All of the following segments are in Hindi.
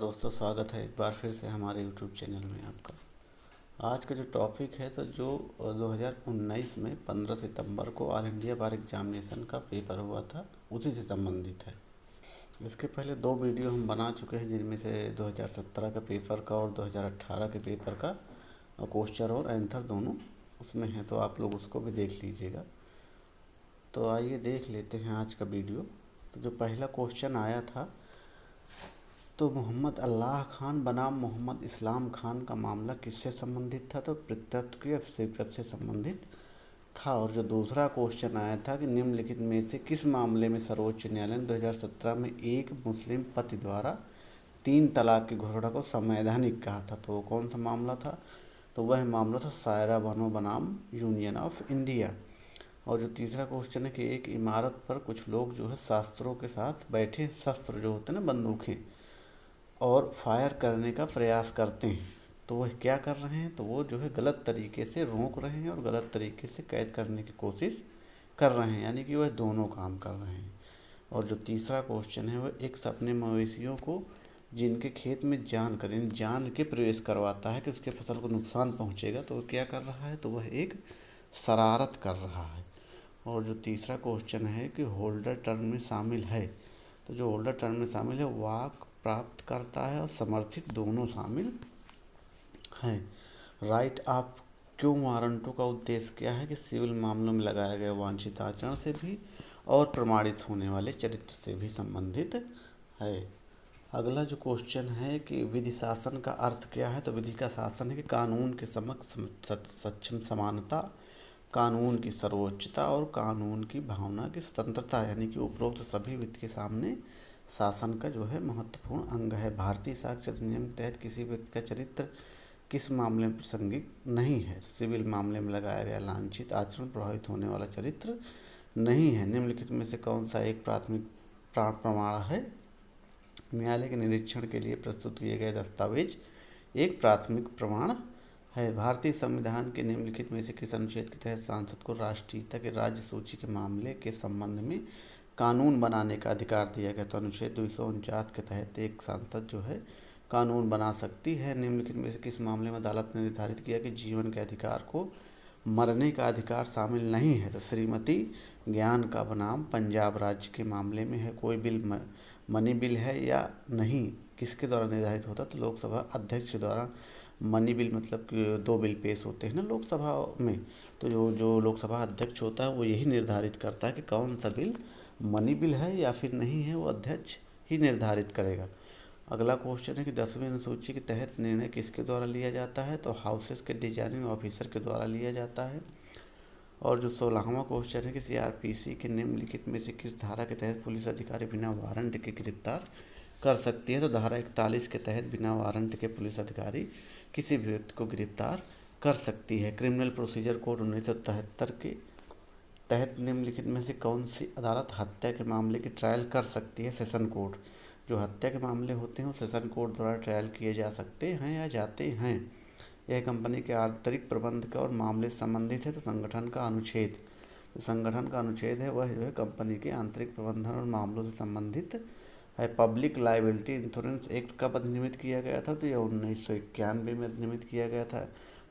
दोस्तों, स्वागत है एक बार फिर से हमारे YouTube चैनल में आपका। आज का जो टॉपिक है तो जो 2019 में 15 सितंबर को ऑल इंडिया बार एग्जामिनेशन का पेपर हुआ था, उसी से संबंधित है। इसके पहले 2 वीडियो हम बना चुके हैं, जिनमें से 2017 का पेपर का और 2018 के पेपर का क्वेश्चन और आंसर दोनों उसमें हैं, तो आप लोग उसको भी देख लीजिएगा। तो आइए देख लेते हैं आज का वीडियो। तो जो पहला क्वेश्चन आया था, तो मोहम्मद अल्लाह खान बनाम मोहम्मद इस्लाम खान का मामला किससे संबंधित था? तो पितृत्व की स्वीकृति से संबंधित था। और जो दूसरा क्वेश्चन आया था कि निम्नलिखित में से किस मामले में सर्वोच्च न्यायालय ने 2017 में एक मुस्लिम पति द्वारा 3 तलाक की घोषणा को संवैधानिक कहा था? तो वो कौन सा मामला था? तो वह मामला था सायरा बानो बनाम यूनियन ऑफ इंडिया। और जो तीसरा क्वेश्चन है कि एक इमारत पर कुछ लोग जो है शास्त्रों के साथ बैठे शस्त्र जो होते हैं ना, बंदूकें, और फायर करने का प्रयास करते हैं, तो वह क्या कर रहे हैं? तो वो जो है गलत तरीके से रोक रहे हैं और गलत तरीके से कैद करने की कोशिश कर रहे हैं, यानी कि वह दोनों काम कर रहे हैं। और जो तीसरा क्वेश्चन है, वह एक अपने मवेशियों को जिनके खेत में जान के प्रवेश करवाता है कि उसके फसल को नुकसान पहुंचेगा, तो वह क्या कर रहा है? तो वह एक शरारत कर रहा है। और जो तीसरा क्वेश्चन है कि होल्डर टर्म में शामिल है, तो जो होल्डर टर्म में शामिल है वाक प्राप्त करता है और समर्थित दोनों शामिल हैं। राइट ऑफ क्यों वारंटों का उद्देश्य क्या है? कि सिविल मामलों में लगाए गए वांछित आचरण से भी और प्रमाणित होने वाले चरित्र से भी संबंधित है। अगला जो क्वेश्चन है कि विधि शासन का अर्थ क्या है? तो विधि का शासन है कि कानून के समक्ष सक्षम समानता, कानून की सर्वोच्चता और कानून की भावना की स्वतंत्रता, यानी कि उपरोक्त सभी व्यक्ति के सामने शासन का जो है महत्वपूर्ण अंग है। भारतीय साक्ष्य अधिनियम के तहत किसी व्यक्ति का चरित्र किस मामले में प्रासंगिक नहीं है? सिविल मामले में लगाया गया लांछित आचरण प्रभावित होने वाला चरित्र नहीं है। निम्नलिखित में से कौन सा एक प्राथमिक प्रमाण है? न्यायालय के निरीक्षण के लिए प्रस्तुत किए गए दस्तावेज एक प्राथमिक प्रमाण है। भारतीय संविधान के निम्नलिखित में से किस अनुच्छेद के तहत सांसद को राष्ट्रीयता के राज्य सूची के मामले के संबंध में कानून बनाने का अधिकार दिया गया? तो अनुच्छेद 249 के तहत एक सांसद जो है कानून बना सकती है। निम्नलिखित में से किस मामले में अदालत ने निर्धारित किया कि जीवन के अधिकार को मरने का अधिकार शामिल नहीं है? तो श्रीमती ज्ञान का बनाम पंजाब राज्य के मामले में है। कोई बिल मनी बिल है या नहीं, किसके द्वारा निर्धारित होता? तो लोकसभा अध्यक्ष द्वारा। मनी बिल मतलब कि 2 बिल पेश होते हैं ना लोकसभा में, तो जो लोकसभा अध्यक्ष होता है वो यही निर्धारित करता है कि कौन सा बिल मनी बिल है या फिर नहीं है, वो अध्यक्ष ही निर्धारित करेगा। अगला क्वेश्चन है कि 10वीं अनुसूची के तहत निर्णय किसके द्वारा लिया जाता है? तो हाउसेस के डिजाइनिंग ऑफिसर के द्वारा लिया जाता है। और जो 16वां क्वेश्चन है कि सीआरपीसी के निम्नलिखित में से किस धारा के तहत पुलिस अधिकारी बिना वारंट के गिरफ्तार कर सकती है? तो धारा 41 के तहत बिना वारंट के पुलिस अधिकारी किसी भी व्यक्ति को गिरफ्तार कर सकती है। क्रिमिनल प्रोसीजर कोड 1973 के तहत निम्नलिखित में से कौन सी अदालत हत्या के मामले की ट्रायल कर सकती है? Session court. जो हत्या के मामले होते हैं वो सेशन कोर्ट द्वारा ट्रायल किए जा सकते हैं या जाते हैं। यह कंपनी के आंतरिक प्रबंध का और मामले से संबंधित है। तो संगठन का अनुच्छेद, जो संगठन का अनुच्छेद है वह जो है कंपनी के आंतरिक प्रबंधन और मामलों से संबंधित है। पब्लिक लाइबिलिटी इंश्योरेंस एक्ट कब अधिनियमित किया गया था? तो यह 1991 में अधिनियमित किया गया था।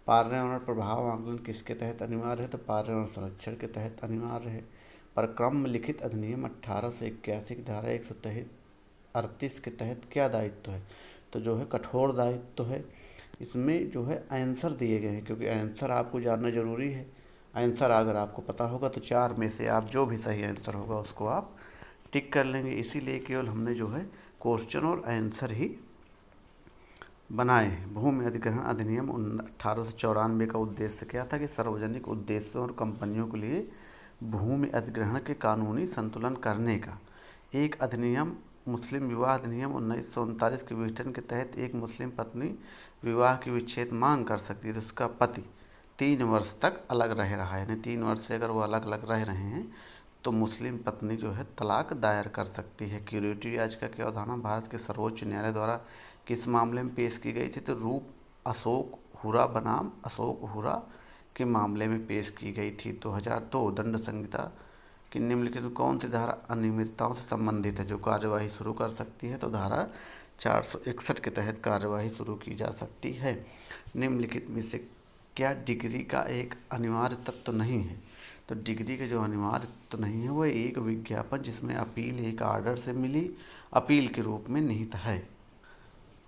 पर्यावरण और प्रभाव आंकलन किसके तहत अनिवार्य है? तो पर्यावरण संरक्षण के तहत अनिवार्य है। पर क्रम लिखित अधिनियम 1881 की धारा 138 के तहत क्या दायित्व है? तो जो है कठोर दायित्व है। इसमें जो है आंसर दिए गए हैं, क्योंकि आंसर आपको जानना जरूरी है। आंसर अगर आपको पता होगा तो 4 में से आप जो भी सही आंसर होगा उसको आप टिक कर लेंगे। इसीलिए केवल हमने जो है क्वेश्चन और आंसर ही बनाए हैं। भूमि अधिग्रहण अधिनियम 1894 का उद्देश्य क्या था? कि सार्वजनिक उद्देश्यों और कंपनियों के लिए भूमि अधिग्रहण के कानूनी संतुलन करने का एक अधिनियम। मुस्लिम विवाह अधिनियम 1939 के विघटन के तहत एक मुस्लिम पत्नी विवाह की विच्छेद मांग कर सकती है, तो उसका पति 3 वर्ष तक अलग रह रहा है, यानी 3 वर्ष से अगर वो अलग अलग रह रहे हैं तो मुस्लिम पत्नी जो है तलाक दायर कर सकती है। क्यूरेटिव याचिका की अवधारणा भारत के सर्वोच्च न्यायालय द्वारा किस मामले में पेश की गई थी? तो रूप अशोक हुरा बनाम अशोक हुरा के मामले में पेश की गई थी। 2002 दंड संहिता कि निम्नलिखित में कौन सी धारा अनियमितताओं से संबंधित है जो कार्यवाही शुरू कर सकती है? तो धारा 461 के तहत कार्यवाही शुरू की जा सकती है। निम्नलिखित में से क्या डिग्री का एक अनिवार्य तत्व नहीं है? तो डिग्री के जो अनिवार्य तत्व नहीं है वो एक विज्ञापन जिसमें अपील एक आर्डर से मिली अपील के रूप में निहित है।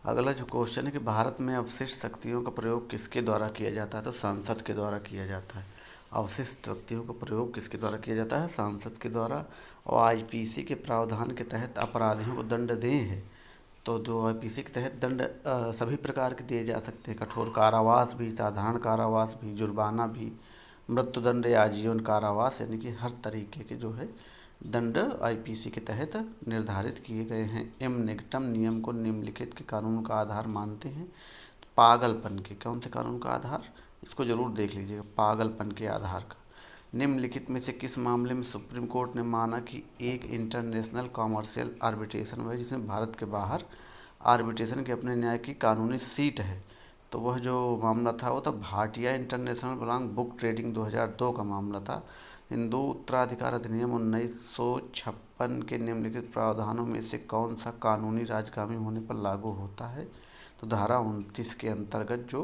अगला जो क्वेश्चन है कि भारत में अवशिष्ट शक्तियों का प्रयोग किसके द्वारा किया जाता है? तो संसद के द्वारा किया जाता है। अवशिष्ट शक्तियों का प्रयोग किसके द्वारा किया जाता है? संसद के द्वारा। और आईपीसी के प्रावधान के तहत अपराधियों को दंड दें है, तो जो आईपीसी के तहत दंड सभी प्रकार के दिए जा सकते हैं। कठोर कारावास भी, साधारण कारावास भी, जुर्माना भी, मृत्युदंड या आजीवन कारावास, यानी कि हर तरीके के जो है दंड आईपीसी के तहत निर्धारित किए गए हैं। एम निगटम नियम को निम्नलिखित के कानून का आधार मानते हैं। तो पागलपन के कौन से कानून का आधार? इसको जरूर देख लीजिएगा, पागलपन के आधार का। निम्नलिखित में से किस मामले में सुप्रीम कोर्ट ने माना कि एक इंटरनेशनल कॉमर्शियल आर्बिट्रेशन हुआ है जिसमें भारत के बाहर आर्बिट्रेशन के अपने न्याय की कानूनी सीट है? तो वह जो मामला था वो था भाटिया इंटरनेशनल बनाम बुक ट्रेडिंग 2002 का मामला था। हिंदू उत्तराधिकार अधिनियम 1956 के निम्नलिखित प्रावधानों में से कौन सा कानूनी राजगामी होने पर लागू होता है? तो धारा 29 के अंतर्गत जो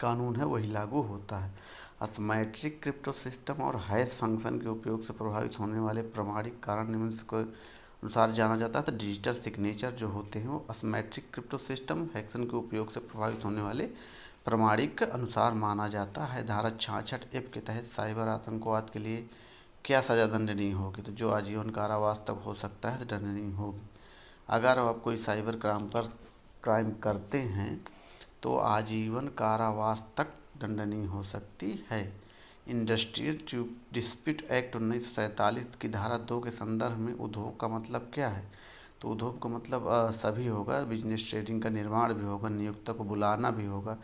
कानून है वही लागू होता है। असमेट्रिक क्रिप्टो सिस्टम और हैश फंक्शन के उपयोग से प्रभावित होने वाले प्रमाणिक कारण निम्न के अनुसार जाना जाता है। तो डिजिटल सिग्नेचर जो होते हैं वो असमेट्रिक क्रिप्टो सिस्टम हैक्सन के उपयोग से प्रभावित होने वाले प्रमाणिक के अनुसार माना जाता है। धारा 66 के तहत साइबर आतंकवाद के लिए क्या सजा दंडनीय होगी? तो जो आजीवन कारावास तक हो सकता है तो दंडनीय होगी। अगर आप कोई साइबर क्राइम करते हैं तो आजीवन कारावास तक दंडनीय हो सकती है। इंडस्ट्रियल डिस्प्यूट एक्ट 1947 की धारा 2 के संदर्भ में उद्योग का मतलब क्या है? तो उद्योग का मतलब सभी होगा, बिजनेस ट्रेडिंग का निर्माण भी होगा, नियोक्ता को बुलाना भी होगा,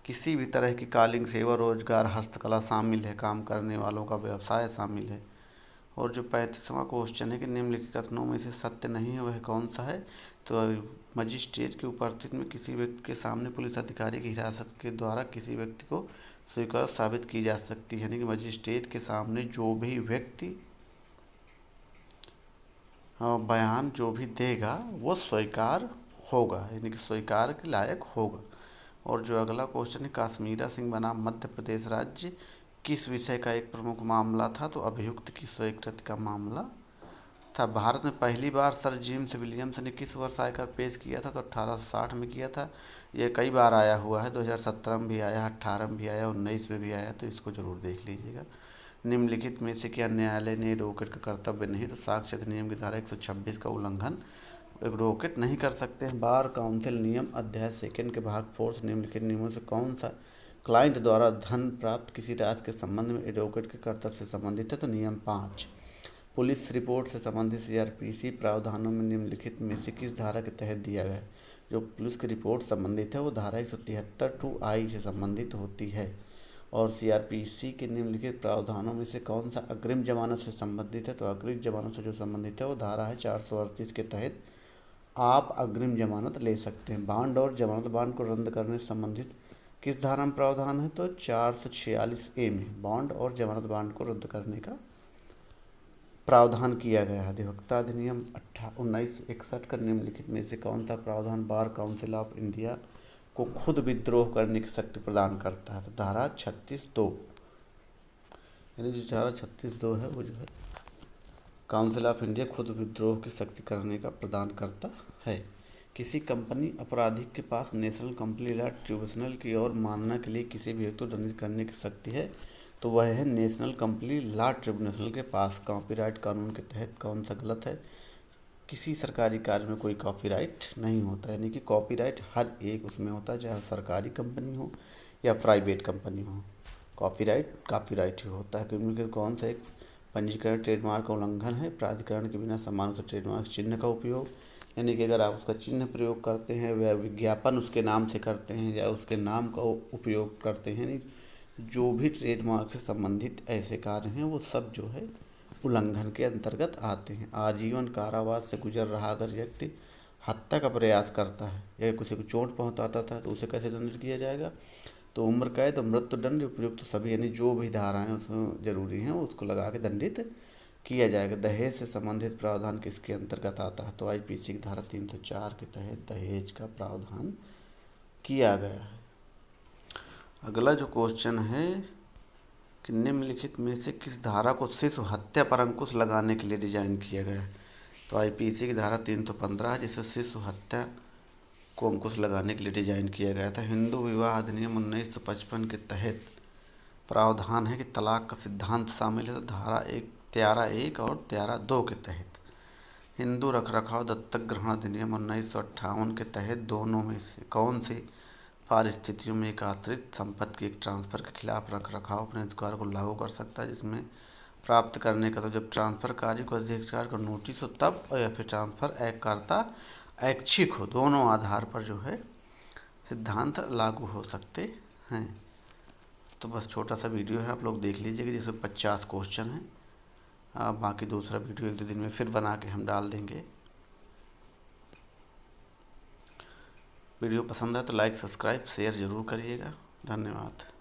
किसी भी तरह की कालिंग सेवा रोजगार हस्तकला शामिल है, काम करने वालों का व्यवसाय शामिल है। और जो 35वां क्वेश्चन है कि निम्नलिखित कथनों में से सत्य नहीं है वह कौन सा है? तो मजिस्ट्रेट की उपस्थिति में किसी व्यक्ति के सामने पुलिस अधिकारी की हिरासत के द्वारा किसी व्यक्ति को स्वीकार साबित की जा सकती है। यानी कि मजिस्ट्रेट के सामने जो भी व्यक्ति बयान जो भी देगा वो स्वीकार होगा, यानी कि स्वीकार के लायक होगा। और जो अगला क्वेश्चन है, काश्मीरा सिंह बनाम मध्य प्रदेश राज्य किस विषय का एक प्रमुख मामला था? तो अभियुक्त की स्वीकृति का मामला था। भारत में पहली बार सर जेम्स विलियम्स ने किस वर्ष आयकर पेश किया था? तो 1860 में किया था। ये कई बार आया हुआ है, 2017 में भी आया, 18 में भी आया, 19 में भी आया, तो इसको जरूर देख लीजिएगा। निम्नलिखित में से क्या न्यायालय ने एडवोकेट का कर्तव्य नहीं? तो साक्ष्य अधिनियम की धारा 126 का उल्लंघन एडवोकेट नहीं कर सकते हैं। बार काउंसिल नियम अध्याय 2 के भाग 4 से निम्नलिखित नियमों से कौन सा क्लाइंट द्वारा धन प्राप्त किसी राशि के संबंध में एडवोकेट के कर्तव्य से संबंधित है? तो नियम 5। पुलिस रिपोर्ट से संबंधित सीआरपीसी प्रावधानों में निम्नलिखित में से किस धारा के तहत दिया गया है? जो पुलिस की रिपोर्ट संबंधित है वो धारा 173(2)(i) से संबंधित होती है। और सीआरपीसी के निम्नलिखित प्रावधानों में से कौन सा अग्रिम जमानत से संबंधित है? तो अग्रिम जमानत से जो संबंधित है वो धारा है 438 के तहत आप अग्रिम जमानत ले सकते हैं। बांड और जमानत बांड को रद्द करने से संबंधित किस धारा में प्रावधान है? तो 446A में बॉन्ड और जमानत बांड को रद्द करने का प्रावधान किया गया है। अधिवक्ता अधिनियम 1961 का निम्नलिखित में से कौन सा प्रावधान बार काउंसिल ऑफ इंडिया को खुद विद्रोह करने की शक्ति प्रदान करता है? तो धारा 36(2), यानी जो धारा 36(2) है वो जो है काउंसिल ऑफ इंडिया खुद विद्रोह की शक्ति करने का प्रदान करता है। किसी कंपनी अपराधी के पास नेशनल कंपनी लॉ ट्रिब्यूनल की ओर मानना के लिए किसी भी व्यक्ति को दंडित करने की शक्ति है, तो वह है नेशनल कंपनी लॉ ट्रिब्यूनल के पास। कॉपीराइट कानून के तहत कौन सा गलत है? किसी सरकारी कार्य में कोई कॉपीराइट नहीं होता, यानी कि कॉपीराइट हर एक उसमें होता है, चाहे सरकारी कंपनी हो या प्राइवेट कंपनी हो, कॉपीराइट ही होता है। क्योंकि कौन सा एक पंजीकरण ट्रेडमार्क का उल्लंघन है? प्राधिकरण के बिना समान से ट्रेडमार्क चिन्ह का उपयोग, यानी कि अगर आप उसका चिन्ह प्रयोग करते हैं या विज्ञापन उसके नाम से करते हैं या उसके नाम का उपयोग करते हैं, जो भी ट्रेडमार्क से संबंधित ऐसे कार्य हैं वो सब जो है उल्लंघन के अंतर्गत आते हैं। आजीवन कारावास से गुजर रहा अगर व्यक्ति हत्या का प्रयास करता है या किसी को चोट पहुंचाता था तो उसे कैसे दंडित किया जाएगा? तो उम्र कैद और मृत्युदंड उपयुक्त सभी, यानी जो भी धाराएं उसमें जरूरी हैं उसको लगा के दंडित किया जाएगा। दहेज से संबंधित प्रावधान किसके अंतर्गत आता है? तो आईपीसी की धारा 304 के तहत दहेज का प्रावधान किया गया है। अगला जो क्वेश्चन है कि निम्नलिखित में से किस धारा को शिशु हत्या पर अंकुश लगाने के लिए डिजाइन किया गया है? तो आईपीसी की धारा 315 जिसे शिशु हत्या को अंकुश लगाने के लिए डिजाइन किया गया था। हिंदू विवाह अधिनियम 1955 के तहत प्रावधान है कि तलाक का सिद्धांत शामिल है। तो धारा 13(1) और 13(2) के तहत हिंदू रखरखाव दत्तक ग्रहण अधिनियम 1958 के तहत दोनों में से कौन सी परिस्थितियों में एक आश्रित संपत्ति के एक ट्रांसफर के खिलाफ रखरखाव अपने अधिकार को लागू कर सकता है? जिसमें प्राप्त करने का तो जब ट्रांसफर कार्य को अधिकार का नोटिस हो तब, और या फिर ट्रांसफर करता ऐच्छिक हो, दोनों आधार पर जो है सिद्धांत लागू हो सकते हैं। तो बस छोटा सा वीडियो है, आप लोग देख लीजिएगा, जिसमें 50 क्वेश्चन हैं। बाकी दूसरा वीडियो 1-2 दिन में फिर बना के हम डाल देंगे। वीडियो पसंद है तो लाइक, सब्सक्राइब, शेयर ज़रूर करिएगा। धन्यवाद।